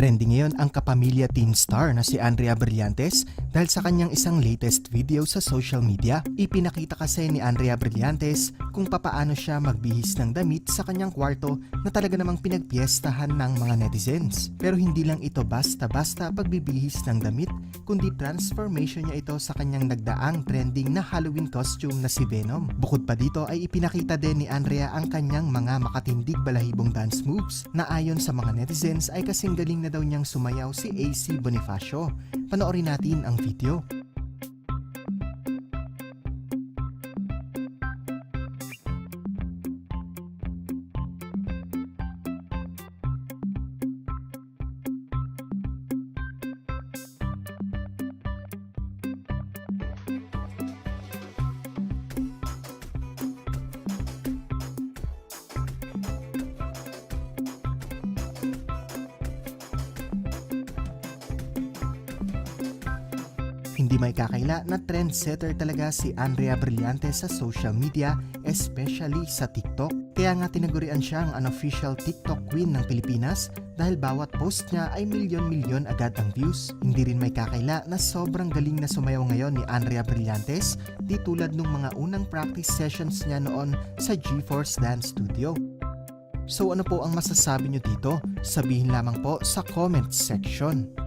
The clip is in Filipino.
Trending ngayon ang kapamilya teen star na si Andrea Brillantes dahil sa kanyang isang latest video sa social media. Ipinakita kasi ni Andrea Brillantes kung papaano siya magbihis ng damit sa kanyang kwarto na talaga namang pinagpiestahan ng mga netizens. Pero hindi lang ito basta-basta pagbibihis ng damit, kundi transformation niya ito sa kanyang nagdaang trending na Halloween costume na si Venom. Bukod pa dito ay ipinakita din ni Andrea ang kanyang mga makatindig balahibong dance moves na ayon sa mga netizens ay kasing galing na daw niyang sumayaw si AC Bonifacio. Panoorin natin ang video. Hindi may kakaila na trendsetter talaga si Andrea Brillantes sa social media, especially sa TikTok. Kaya nga tinagurian siyang unofficial TikTok queen ng Pilipinas dahil bawat post niya ay milyon-milyon agad ang views. Hindi rin may kakaila na sobrang galing na sumayaw ngayon ni Andrea Brillantes di tulad nung mga unang practice sessions niya noon sa GeForce Dance Studio. So ano po ang masasabi niyo dito? Sabihin lamang po sa comment section.